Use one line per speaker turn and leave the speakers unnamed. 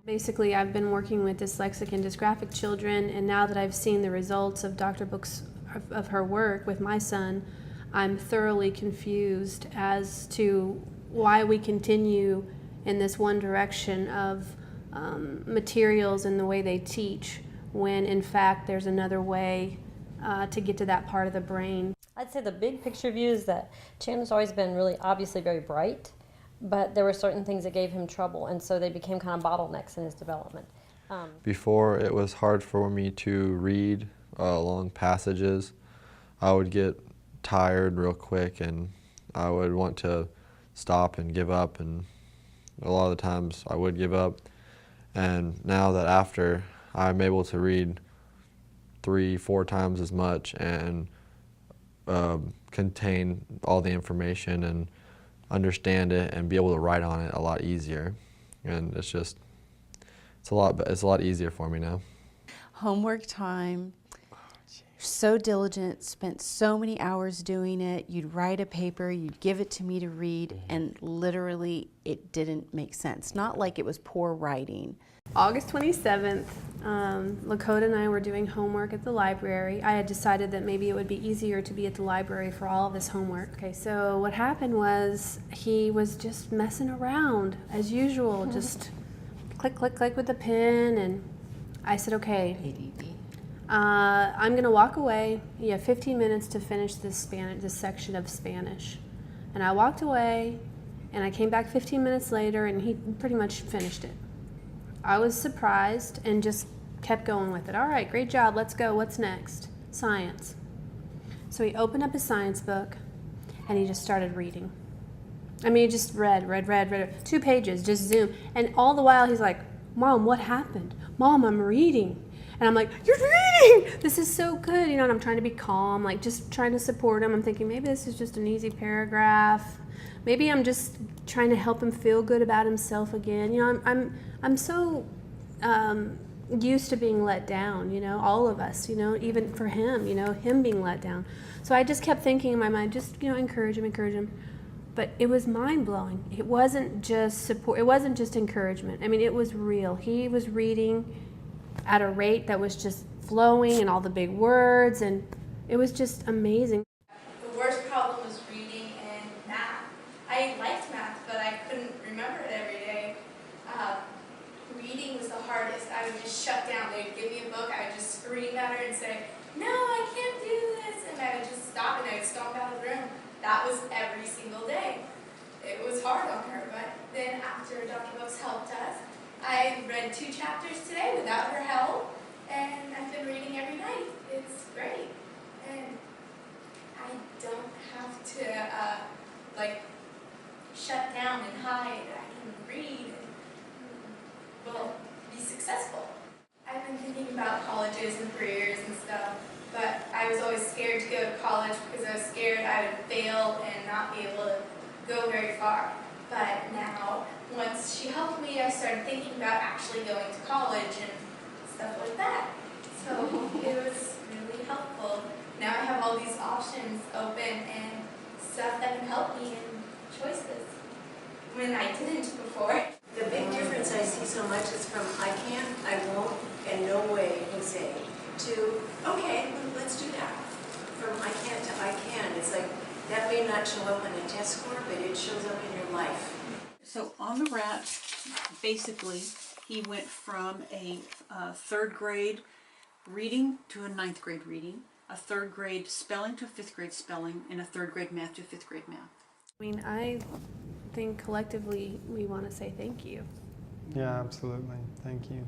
Basically, I've been working with dyslexic and dysgraphic children, and now that I've seen the results of Dr. Book's of her work with my son, I'm thoroughly confused as to why we continue in this one direction of materials and the way they teach, when in fact there's another way to get to that part of the brain.
I'd say the big picture view is that Chandler's always been really obviously very bright, but there were certain things that gave him trouble, and so they became kind of bottlenecks in his development.
Before, it was hard for me to read long passages. I would get tired real quick, and I would want to stop and give up, and a lot of the times I would give up. And now that after, I'm able to read 3-4 times as much and contain all the information and understand it and be able to write on it a lot easier. And it's a lot easier for me now.
Homework time, so diligent, spent so many hours doing it. You'd write a paper, you'd give it to me to read, and literally it didn't make sense. Not like it was poor writing.
August 27th, Lakota and I were doing homework at the library. I had decided that maybe it would be easier to be at the library for all of this homework. Okay, so what happened was he was just messing around as usual, just click, click, click with the pen, and I said, okay, I'm gonna walk away. You have 15 minutes to finish this section of Spanish. And I walked away, and I came back 15 minutes later, and he pretty much finished it. I was surprised and just kept going with it. All right, great job, let's go, what's next? Science. So he opened up his science book and he just started reading. I mean, he just read, 2 pages, just zoom. And all the while he's like, Mom, what happened? Mom, I'm reading. And I'm like, you're reading! This is so good, you know, and I'm trying to be calm, like just trying to support him. I'm thinking maybe this is just an easy paragraph. Maybe I'm just trying to help him feel good about himself again. You know, I'm so used to being let down, you know, all of us, you know, even for him, you know, him being let down. So I just kept thinking in my mind, just, you know, encourage him. But it was mind-blowing. It wasn't just support, it wasn't just encouragement. I mean, it was real. He was reading at a rate that was just flowing and all the big words, and it was just amazing.
The worst problem was reading and math. I liked math, but I couldn't remember it every day. Reading was the hardest. I would just shut down. They'd give me a book, I would just scream at her and say, no, I can't do this, and I would just stop and I would stomp out of the room. That was every single day. It was hard on her, but then after Dr. Brooks helped us, I read 2 chapters today without her help, and I've been reading every night. It's great. And I don't have to like shut down and hide. I can read and, well, be successful. I've been thinking about colleges and careers and stuff, but I was always scared to go to college because I was scared I would fail and not be able to go very far. But now, once she helped me, I started thinking about actually going to college and stuff like that. So it was really helpful. Now I have all these options open and stuff that can help me in choices when I didn't before.
The big difference I see so much is from I can't, I won't, and no way, Jose, to okay, let's do that. From I can't to I can. It's like that may not show up on a test score, but it shows up in your life.
So on the WRAT, basically, he went from a 3rd grade reading to a 9th grade reading, a 3rd grade spelling to a 5th grade spelling, and a 3rd grade math to a 5th grade math.
I mean, I think collectively we want to say thank you.
Yeah, absolutely. Thank you.